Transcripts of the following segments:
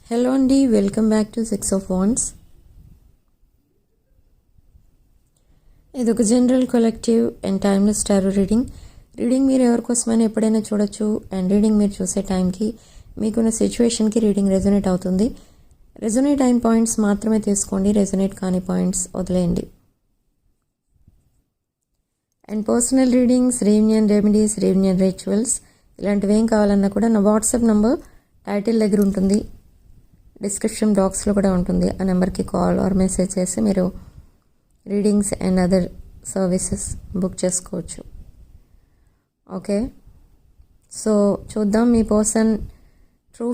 Hello అండి, welcome back to 6 of Wands. ఇది ఒక general collective and timeless tarot reading. మీరు ఎవరికోసమైనా ఎప్పుడైనా చూడొచ్చు. అండ్ రీడింగ్ మీరు చూసే టైంకి మీకున్న సిచ్యువేషన్కి రీడింగ్ రెజొనేట్ అవుతుంది. రెజొనేట్ అయిన పాయింట్స్ మాత్రమే తీసుకోండి, రెజొనేట్ కాని పాయింట్స్ వదిలేయండి. And personal readings, reunion remedies, reunion rituals ఇలాంటివి ఏం కావాలన్నా కూడా నా వాట్సాప్ నంబర్ టైటిల్ దగ్గర ఉంటుంది, డిస్క్రిప్షన్ బాక్స్లో కూడా ఉంటుంది. ఆ నెంబర్కి కాల్ ఆర్ మెసేజ్ చేసి మీరు readings and other services book చేసుకోవచ్చు. ఓకే, సో చూద్దాం మీ పర్సన్ ట్రూ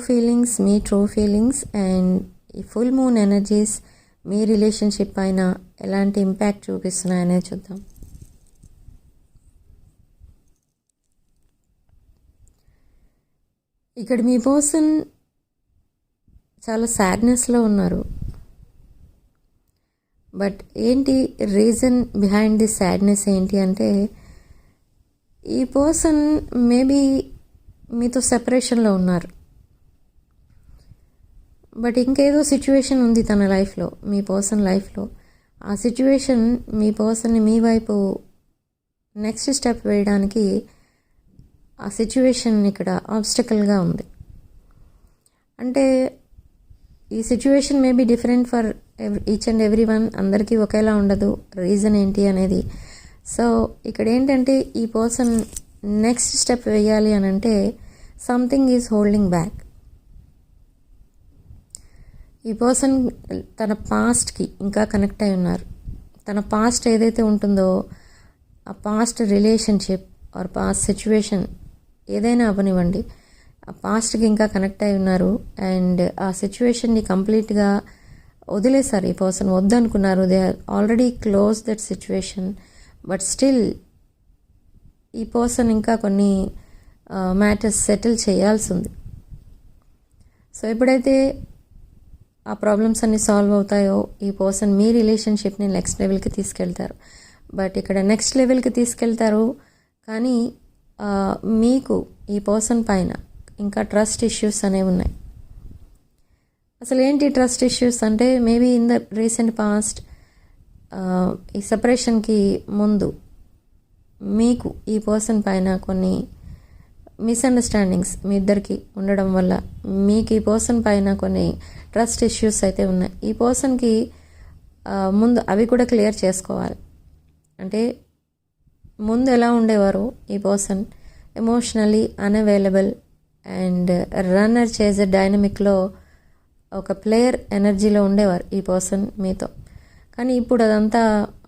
ఫీలింగ్స్ అండ్ ఈ ఫుల్ మూన్ ఎనర్జీస్ మీ రిలేషన్షిప్ పైన ఎలాంటి ఇంపాక్ట్ చూపిస్తున్నాయనేది చూద్దాం. ఇక్కడ మీ పర్సన్ చాలా సాడ్నెస్లో ఉన్నారు. బట్ ఏంటి రీజన్ బిహైండ్ ది సాడ్నెస్ ఏంటి అంటే, ఈ పర్సన్ మేబీ మీతో సెపరేషన్లో ఉన్నారు. బట్ ఇంకేదో సిచ్యువేషన్ ఉంది తన లైఫ్లో, మీ పర్సన్ లైఫ్లో. ఆ సిచ్యువేషన్ మీ పర్సన్ని మీ వైపు నెక్స్ట్ స్టెప్ వేయడానికి ఆ సిచ్యువేషన్ ఇక్కడ ఆబ్స్టకల్గా ఉంది. అంటే ఈ situation maybe different for each and every one, అందరికీ ఒకేలా ఉండదు. రీజన్ ఏంటి అనేది. సో ఇక్కడ ఏంటంటే ఈ పర్సన్ నెక్స్ట్ స్టెప్ వేయాలి అని అంటే సంథింగ్ ఈజ్ హోల్డింగ్ బ్యాక్. ఈ పర్సన్ తన పాస్ట్కి ఇంకా కనెక్ట్ అయి ఉన్నారు. తన పాస్ట్ ఏదైతే ఉంటుందో ఆ past relationship or past situation ఏదైనా అవ్వనివ్వండి, ఆ పాస్ట్కి ఇంకా కనెక్ట్ అయి ఉన్నారు. అండ్ ఆ సిచ్యువేషన్ని కంప్లీట్గా వదిలేశారు. ఈ పర్సన్ వద్దనుకున్నారు. They are already close that situation. But still ఈ పర్సన్ ఇంకా కొన్ని మ్యాటర్స్ సెటిల్ చేయాల్సి ఉంది. సో ఎప్పుడైతే ఆ ప్రాబ్లమ్స్ అన్నీ సాల్వ్ అవుతాయో ఈ పర్సన్ మీ రిలేషన్షిప్ని నెక్స్ట్ లెవెల్కి తీసుకెళ్తారు. బట్ ఇక్కడ నెక్స్ట్ లెవెల్కి తీసుకెళ్తారు, కానీ మీకు ఈ పర్సన్ పైన ఇంకా ట్రస్ట్ ఇష్యూస్ అనేవి ఉన్నాయి. అసలు ఏంటి ట్రస్ట్ ఇష్యూస్ అంటే, maybe in the recent past ఈ సెపరేషన్కి ముందు మీకు ఈ పర్సన్ పైన కొన్ని మిస్అండర్స్టాండింగ్స్ మీ ఇద్దరికి ఉండడం వల్ల మీకు ఈ పర్సన్ పైన కొన్ని ట్రస్ట్ ఇష్యూస్ అయితే ఉన్నాయి. ఈ పర్సన్కి ముందు అవి కూడా క్లియర్ చేసుకోవాలి. అంటే ముందు ఎలా ఉండేవారు ఈ person, emotionally unavailable and runner చేసే డైనమిక్లో ఒక ప్లేయర్ ఎనర్జీలో ఉండేవారు ఈ పర్సన్ మీతో. కానీ ఇప్పుడు అదంతా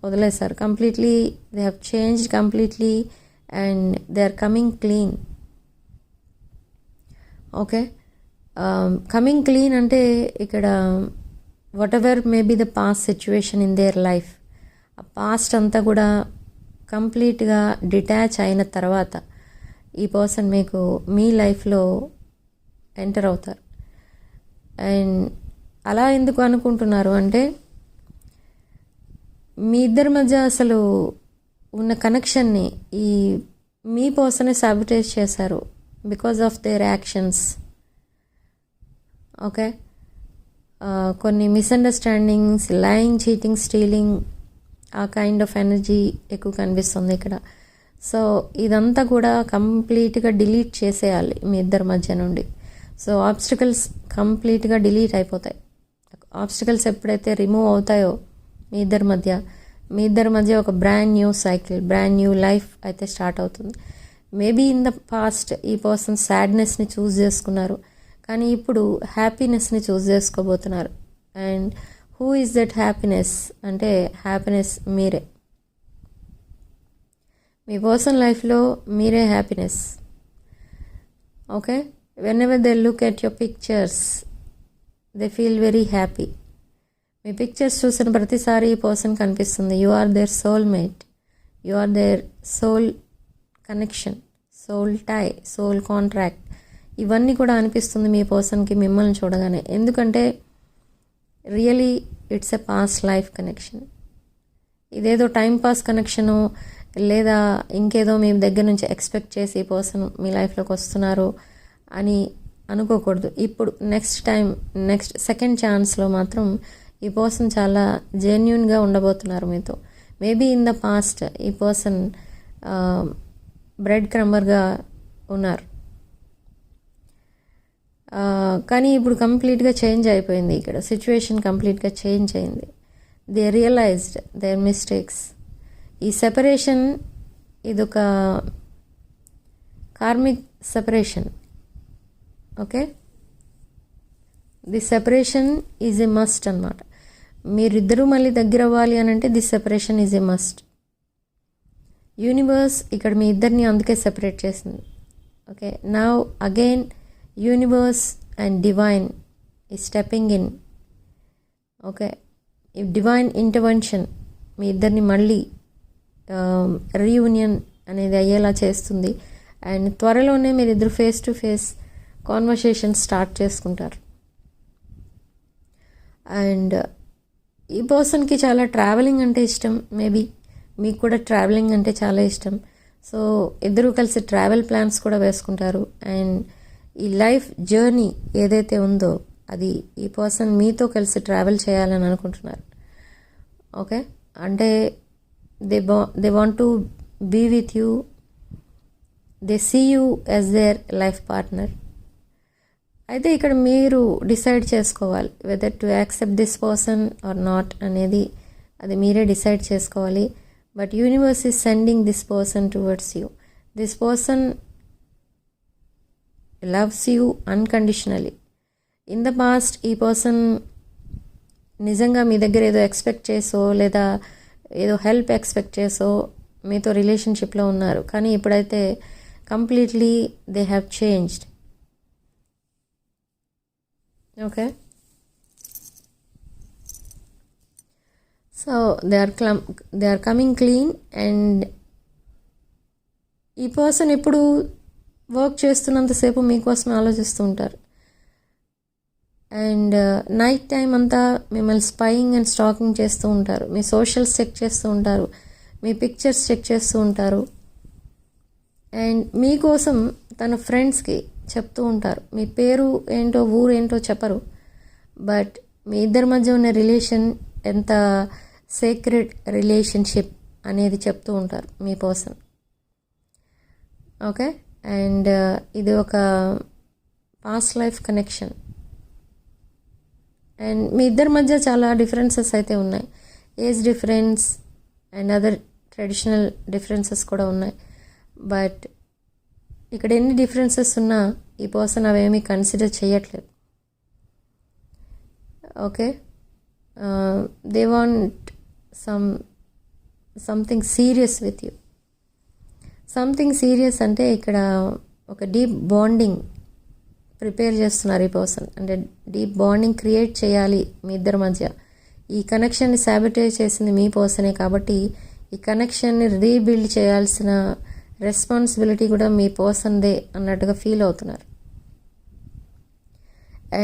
వదిలేశారు. Completely they have changed completely and they are coming clean. Okay, coming clean అంటే ఇక్కడ whatever may be the past situation in their life, ఆ పాస్ట్ అంతా కూడా కంప్లీట్గా డిటాచ్ అయిన తర్వాత ఈ పర్సన్ మీకు మీ లైఫ్లో ఎంటర్ అవుతారు. అండ్ అలా ఎందుకు అనుకుంటున్నారు అంటే, మీ ఇద్దరి మధ్య అసలు ఉన్న కనెక్షన్ని ఈ మీ పర్సనే సాబిటైజ్ చేశారు because of their actions. Okay, కొన్ని మిస్అండర్స్టాండింగ్స్, లైయింగ్, చీటింగ్, స్టీలింగ్, ఆ కైండ్ ఆఫ్ ఎనర్జీ ఎక్కువ కనిపిస్తుంది ఇక్కడ. సో ఇదంతా కూడా కంప్లీట్గా డిలీట్ చేసేయాలి మీ ఇద్దరి మధ్య నుండి. సో ఆబ్స్టికల్స్ కంప్లీట్గా డిలీట్ అయిపోతాయి. ఆబ్స్టికల్స్ ఎప్పుడైతే రిమూవ్ అవుతాయో మీ ఇద్దరి మధ్య ఒక brand new cycle, brand new life అయితే స్టార్ట్ అవుతుంది. మేబీ ఇన్ ద పాస్ట్ ఈ పర్సన్ సాడ్నెస్ని చూస్ చేసుకున్నారు, కానీ ఇప్పుడు హ్యాపీనెస్ని చూస్ చేసుకోబోతున్నారు. And who is that happiness అంటే, హ్యాపీనెస్ మీరే. మీ పర్సన్ లైఫ్లో మీరే happiness. Okay, whenever they look at your pictures they feel very happy. మీ పిక్చర్స్ చూసిన ప్రతిసారి ఈ పర్సన్ కనిపిస్తుంది. You are their soulmate, you are their soul connection, soul tie, soul contract, ఇవన్నీ కూడా అనిపిస్తుంది మీ పర్సన్కి మిమ్మల్ని చూడగానే. ఎందుకంటే really it's a past life connection. ఇదేదో టైం పాస్ కనెక్షను లేదా ఇంకేదో మీ దగ్గర నుంచి ఎక్స్పెక్ట్ చేసి ఈ పర్సన్ మీ లైఫ్లోకి వస్తున్నారు అని అనుకోకూడదు. ఇప్పుడు నెక్స్ట్ సెకండ్ ఛాన్స్లో మాత్రం ఈ పర్సన్ చాలా జెన్యూన్గా ఉండబోతున్నారు మీతో. మేబీ ఇన్ ద పాస్ట్ ఈ పర్సన్ బ్రెడ్ క్రమ్మర్గా ఉన్నారు, కానీ ఇప్పుడు కంప్లీట్గా చేంజ్ అయిపోయింది. ఇక్కడ సిచ్యువేషన్ కంప్లీట్గా చేంజ్ అయింది. They realized their mistakes. ఈ సెపరేషన్ ఇదొక karmic separation. Okay, the separation is a must అన్నమాట. మీరిద్దరూ మళ్ళీ దగ్గర అవ్వాలి అని అంటే the separation is a must. Universe ఇక్కడ మీ ఇద్దరిని అందుకే సెపరేట్ చేసింది. Okay, now again universe and divine ఈ స్టెప్పింగ్ ఇన్. ఓకే, ఈ డివైన్ ఇంటర్వెన్షన్ మీ ఇద్దరిని మళ్ళీ రీయూనియన్ అనేది అయ్యేలా చేస్తుంది. అండ్ త్వరలోనే మీరు ఇద్దరు face to face conversation start చేసుకుంటారు. అండ్ ఈ పర్సన్కి చాలా ట్రావెలింగ్ అంటే ఇష్టం. మేబీ మీకు కూడా ట్రావెలింగ్ అంటే చాలా ఇష్టం. సో ఇద్దరూ కలిసి ట్రావెల్ ప్లాన్స్ కూడా వేసుకుంటారు. అండ్ ఈ లైఫ్ జర్నీ ఏదైతే ఉందో అది ఈ పర్సన్ మీతో కలిసి ట్రావెల్ చేయాలని అనుకుంటున్నారు. ఓకే, అంటే they want to be with you. They see you as their life partner. అయితే ఇక్కడ మీరు డిసైడ్ చేసుకోవాలి whether to accept this person or not అనేది. అది మీరే డిసైడ్ చేసుకోవాలి. But universe is sending this person towards you. This person loves you unconditionally. In the past ఈ పర్సన్ నిజంగా మీ దగ్గర ఏదో ఎక్స్పెక్ట్ చేసో లేదా ఏదో హెల్ప్ ఎక్స్పెక్ట్ చేసో మీతో రిలేషన్షిప్లో ఉన్నారు. కానీ ఇప్పుడైతే completely they have changed. Okay, so they are coming clean. And ఈ పర్సన్ ఎప్పుడు వర్క్ చేస్తున్నంతసేపు మీకోసం ఆలోచిస్తూ ఉంటారు. అండ్ నైట్ టైం అంతా మిమ్మల్ని స్పైయింగ్ అండ్ స్టాకింగ్ చేస్తూ ఉంటారు. మీ సోషల్స్ చెక్ చేస్తూ ఉంటారు, మీ పిక్చర్స్ చెక్ చేస్తూ ఉంటారు. అండ్ మీకోసం తన ఫ్రెండ్స్కి చెప్తూ ఉంటారు. మీ పేరు ఏంటో ఊరు ఏంటో చెప్పరు, బట్ మీ ఇద్దరి మధ్య ఉన్న రిలేషన్ ఎంత సీక్రెట్ రిలేషన్షిప్ అనేది చెప్తూ ఉంటారు మీ పర్సన్. ఓకే, అండ్ ఇది ఒక పాస్ట్ లైఫ్ కనెక్షన్. అండ్ మీ ఇద్దరి మధ్య చాలా డిఫరెన్సెస్ అయితే ఉన్నాయి. Age difference and other traditional differences కూడా ఉన్నాయి. బట్ ఇక్కడ ఎన్ని డిఫరెన్సెస్ ఉన్నా ఈ పర్సన్ అవేమీ కన్సిడర్ చేయట్లేదు. Okay, they want something serious with you. Something serious అంటే ఇక్కడ ఒక డీప్ బాండింగ్ ప్రిపేర్ చేస్తున్నారు ఈ పర్సన్. అంటే డీప్ బాండింగ్ క్రియేట్ చేయాలి మీ ఇద్దరి మధ్య. ఈ కనెక్షన్ని సాబిటేజ్ చేసింది మీ పర్సనే కాబట్టి ఈ కనెక్షన్ని రీబిల్డ్ చేయాల్సిన రెస్పాన్సిబిలిటీ కూడా మీ పర్సన్దే అన్నట్టుగా ఫీల్ అవుతున్నారు.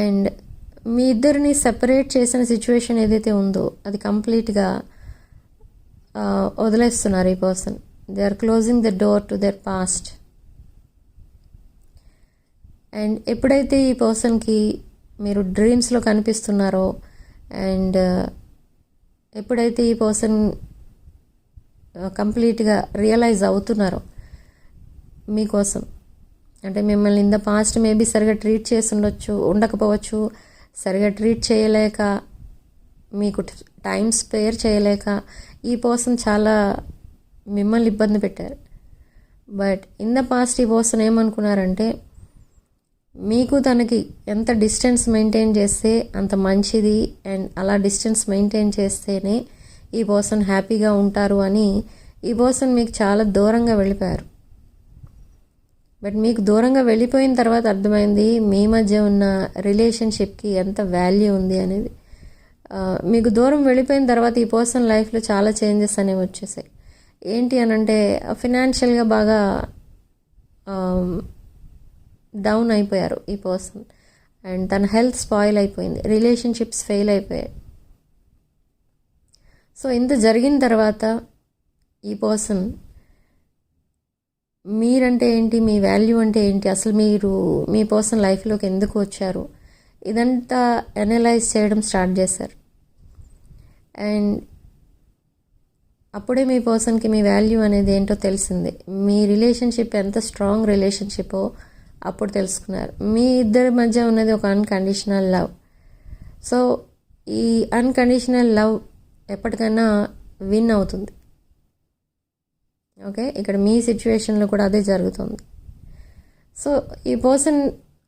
అండ్ మీ ఇద్దరిని సెపరేట్ చేసిన సిచ్యువేషన్ ఏదైతే ఉందో అది కంప్లీట్గా వదిలేస్తున్నారు ఈ పర్సన్. They are closing the door to their past. And ఎప్పుడైతే ఈ పర్సన్కి మీరు డ్రీమ్స్లో కనిపిస్తున్నారో అండ్ ఎప్పుడైతే ఈ పర్సన్ కంప్లీట్గా రియలైజ్ అవుతున్నారో మీకోసం, అంటే మిమ్మల్ని ఇన్ ద పాస్ట్ మేబీ సరిగా ట్రీట్ చేసి ఉండకపోవచ్చు, సరిగా ట్రీట్ చేయలేక, మీకు టైం స్పేర్ చేయలేక ఈ పర్సన్ చాలా మిమ్మల్ని ఇబ్బంది పెట్టారు. బట్ ఇన్ ద పాస్ట్ ఈ పర్సన్ ఏమనుకున్నారంటే మీకు తనకి ఎంత డిస్టెన్స్ మెయింటైన్ చేస్తే అంత మంచిది, అండ్ అలా డిస్టెన్స్ మెయింటైన్ చేస్తేనే ఈ పర్సన్ హ్యాపీగా ఉంటారు అని ఈ పర్సన్ మీకు చాలా దూరంగా వెళ్ళిపోయారు. బట్ మీకు దూరంగా వెళ్ళిపోయిన తర్వాత అర్థమైంది మీ మధ్య ఉన్న రిలేషన్షిప్కి ఎంత వాల్యూ ఉంది అనేది. మీకు దూరం వెళ్ళిపోయిన తర్వాత ఈ పర్సన్ లైఫ్లో చాలా చేంజెస్ అనేవి వచ్చేసాయి. ఏంటి అని అంటే ఫినాన్షియల్గా బాగా డౌన్ అయిపోయారు ఈ పర్సన్. అండ్ తన హెల్త్ స్పాయిల్ అయిపోయింది, రిలేషన్షిప్స్ ఫెయిల్ అయిపోయాయి. సో ఇంత జరిగిన తర్వాత ఈ పర్సన్ మీరంటే ఏంటి, మీ వాల్యూ అంటే ఏంటి, అసలు మీరు మీ పర్సన్ లైఫ్లోకి ఎందుకు వచ్చారు, ఇదంతా అనలైజ్ చేయడం స్టార్ట్ చేశారు. అండ్ అప్పుడే మీ పర్సన్కి మీ వాల్యూ అనేది ఏంటో తెలిసింది. మీ రిలేషన్షిప్ ఎంత స్ట్రాంగ్ రిలేషన్షిప్పో అప్పుడు తెలుసుకున్నారు. మీ ఇద్దరి మధ్య ఉన్నది ఒక అన్కండిషనల్ లవ్. సో ఈ అన్కండిషనల్ లవ్ ఎప్పటికైనా విన్ అవుతుంది. ఓకే, ఇక్కడ మీ సిచ్యువేషన్లో కూడా అదే జరుగుతుంది. సో ఈ person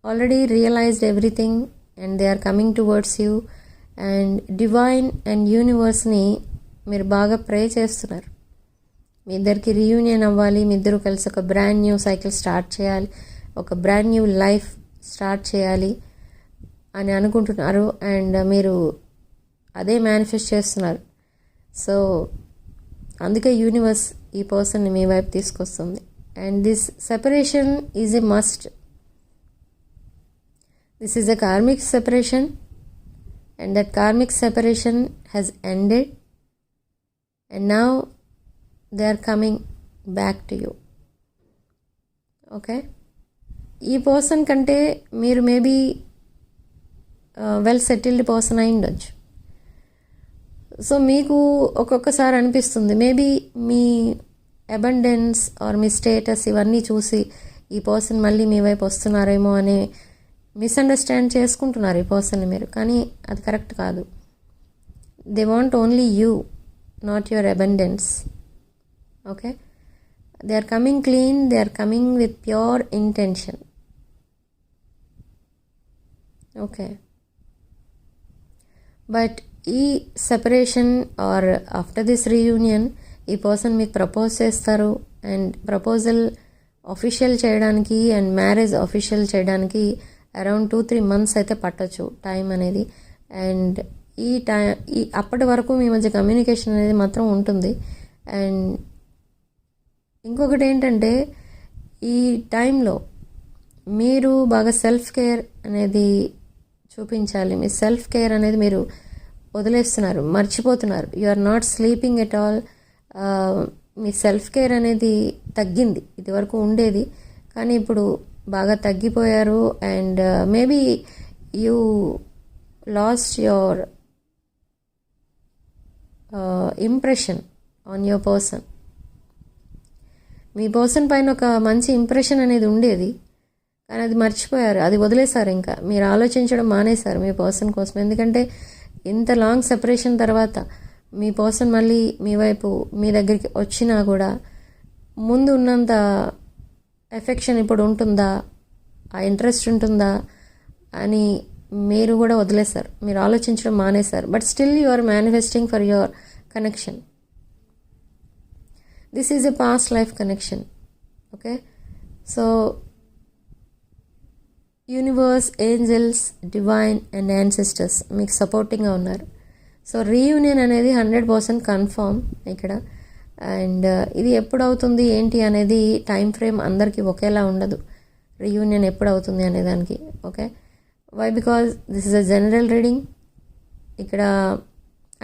already realised everything and they are coming towards you. And divine and యూనివర్స్ని మీరు బాగా ప్రే చేస్తున్నారు. మీ ఇద్దరికి రీయూనియన్ అవ్వాలి, మీ ఇద్దరు కలిసి ఒక బ్రాండ్ న్యూ సైకిల్ స్టార్ట్ చేయాలి, ఒక బ్రాండ్ న్యూ లైఫ్ స్టార్ట్ చేయాలి అని అనుకుంటున్నారు. అండ్ మీరు అదే మేనిఫెస్ట్ చేస్తున్నారు. సో అందుకే యూనివర్స్ ఈ పర్సన్ని మీ వైపు తీసుకొస్తుంది. And this separation is a must. This is a karmic separation and that karmic separation has ended and now they are coming back to you. Okay, ఈ పర్సన్ కంటే మీరు మేబీ వెల్ సెటిల్డ్ పర్సన్ అయి ఉండొచ్చు. So మీకు ఒక్కొక్కసారి అనిపిస్తుంది maybe మీ abundance or మీ స్టేటస్ ఇవన్నీ చూసి ఈ పర్సన్ మళ్ళీ మీ వైపు వస్తున్నారేమో అనే మిస్అండర్స్టాండ్ చేసుకుంటున్నారు ఈ పర్సన్ని మీరు. కానీ అది కరెక్ట్ కాదు. They want only you, not your abundance. Okay, they are coming clean, they are coming with pure intention. Okay, but ఈ separation or after this reunion ఈ పర్సన్ మీకు ప్రపోజ్ చేస్తారు. అండ్ ప్రపోజల్ అఫీషియల్ చేయడానికి and marriage official చేయడానికి around 2-3 months అయితే పట్టొచ్చు time అనేది. And అప్పటి వరకు మీ మధ్య కమ్యూనికేషన్ అనేది మాత్రం ఉంటుంది. అండ్ ఇంకొకటి ఏంటంటే ఈ టైంలో మీరు బాగా సెల్ఫ్ కేర్ అనేది చూపించాలి. మీ సెల్ఫ్ కేర్ అనేది మీరు వదిలేస్తున్నారు, మర్చిపోతున్నారు. You are not sleeping at all. మీ సెల్ఫ్ కేర్ అనేది తగ్గింది. ఇది వరకు ఉండేది కానీ ఇప్పుడు బాగా తగ్గిపోయారు. And maybe you lost your impression on your person. మీ పర్సన్ పైన ఒక మంచి ఇంప్రెషన్ అనేది ఉండేది కానీ అది మర్చిపోయారు, అది వదిలేశారు. ఇంకా మీరు ఆలోచించడం మానేశారు మీ పర్సన్ కోసం. ఎందుకంటే ఇంత లాంగ్ సెపరేషన్ తర్వాత మీ పర్సన్ మళ్ళీ మీ వైపు మీ దగ్గరికి వచ్చినా కూడా ముందు ఉన్నంత ఎఫెక్షన్ ఇప్పుడు ఉంటుందా, ఆ ఇంట్రెస్ట్ ఉంటుందా అని మీరు కూడా వదిలేశారు. మీరు ఆలోచించడం మానేశారు. But still you are manifesting for your connection. This is a past life connection. Okay, so universe, angels, divine and ancestors మీకు సపోర్టింగ్గా ఉన్నారు. సో రీయూనియన్ అనేది 100% కన్ఫర్మ్ ఇక్కడ. అండ్ ఇది ఎప్పుడు అవుతుంది ఏంటి అనేది టైం ఫ్రేమ్ అందరికీ ఒకేలా ఉండదు. రీయూనియన్ ఎప్పుడు అవుతుంది అనేదానికి. Okay, why? Because this is a general reading. ఇక్కడ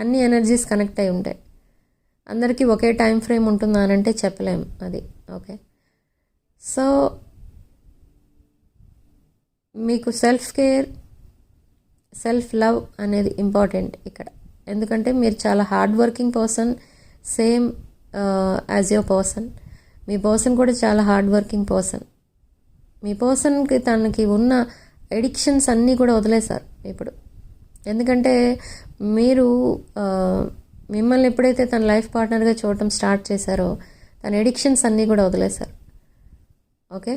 అన్ని ఎనర్జీస్ కనెక్ట్ అయి ఉంటాయి. అందరికీ ఒకే టైం ఫ్రేమ్ ఉంటుందా అని అంటే చెప్పలేం అది. ఓకే, సో మీకు సెల్ఫ్ కేర్, సెల్ఫ్ లవ్ అనేది ఇంపార్టెంట్ ఇక్కడ. ఎందుకంటే మీరు చాలా hard working person, same as your person. మీ పర్సన్ కూడా చాలా హార్డ్ వర్కింగ్ పర్సన్. మీ పర్సన్కి తనకి ఉన్న ఎడిక్షన్స్ అన్నీ కూడా వదిలేశారు ఇప్పుడు. ఎందుకంటే మీరు మిమ్మల్ని ఎప్పుడైతే తన లైఫ్ పార్ట్నర్గా చూడటం స్టార్ట్ చేశారో తన ఎడిక్షన్స్ అన్నీ కూడా వదిలేశారు. ఓకే,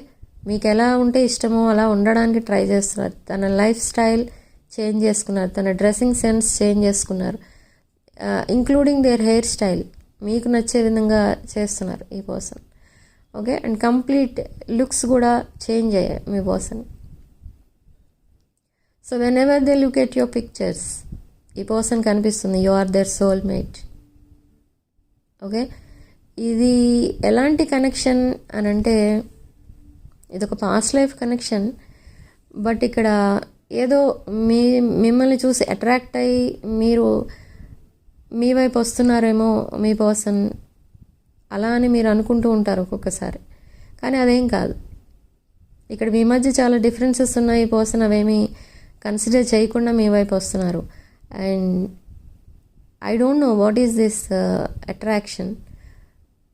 మీకు ఎలా ఉంటే ఇష్టమో అలా ఉండడానికి ట్రై చేస్తున్నారు. తన లైఫ్ స్టైల్ చేంజ్ చేసుకున్నారు, తన డ్రెస్సింగ్ సెన్స్ చేంజ్ చేసుకున్నారు, ఇంక్లూడింగ్ దేర్ హెయిర్ స్టైల్ మీకు నచ్చే విధంగా చేస్తున్నారు ఈ person. Okay, and complete looks కూడా చేంజ్ అయ్యాయి మీ person. So whenever they look at your pictures ఈ పర్సన్ కనిపిస్తుంది you are their soulmate. Okay, ఇది ఎలాంటి కనెక్షన్ అని అంటే ఇది ఒక పాస్ట్ లైఫ్ కనెక్షన్. బట్ ఇక్కడ ఏదో మిమ్మల్ని చూసి అట్రాక్ట్ అయ్యి మీరు మీ వైపు వస్తున్నారేమో మీ పర్సన్, అలా అని మీరు అనుకుంటూ ఉంటారు ఒక్కొక్కసారి. కానీ అదేం కాదు. ఇక్కడ మీ మధ్య చాలా డిఫరెన్సెస్ ఉన్నాయి. పర్సన్ అవేమీ కన్సిడర్ చేయకుండా మీ వైపు వస్తున్నారు. And I don't know what is this attraction,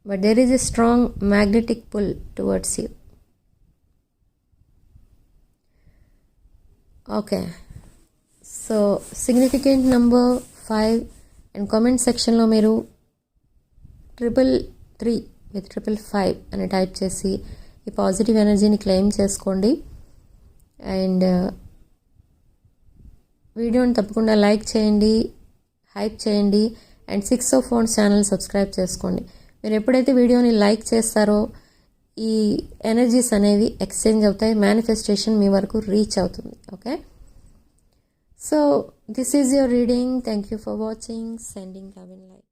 but there is a strong magnetic pull towards you. Okay, so significant number 5 and comment సెక్షన్లో మీరు 333 with 555 అని టైప్ చేసి ఈ పాజిటివ్ ఎనర్జీని క్లెయిమ్ చేసుకోండి. అండ్ వీడియోని తప్పకుండా లైక్ చేయండి, హైప్ చేయండి. And 6 of Wands channel subscribe చేసుకోండి. మీరు ఎప్పుడైతే వీడియోని లైక్ చేస్తారో ఈ ఎనర్జీస్ అనేవి ఎక్స్చేంజ్ అవుతాయి, మేనిఫెస్టేషన్ మీ వరకు రీచ్ అవుతుంది. Okay, so this is your reading. Thank you for watching. Sending love and light.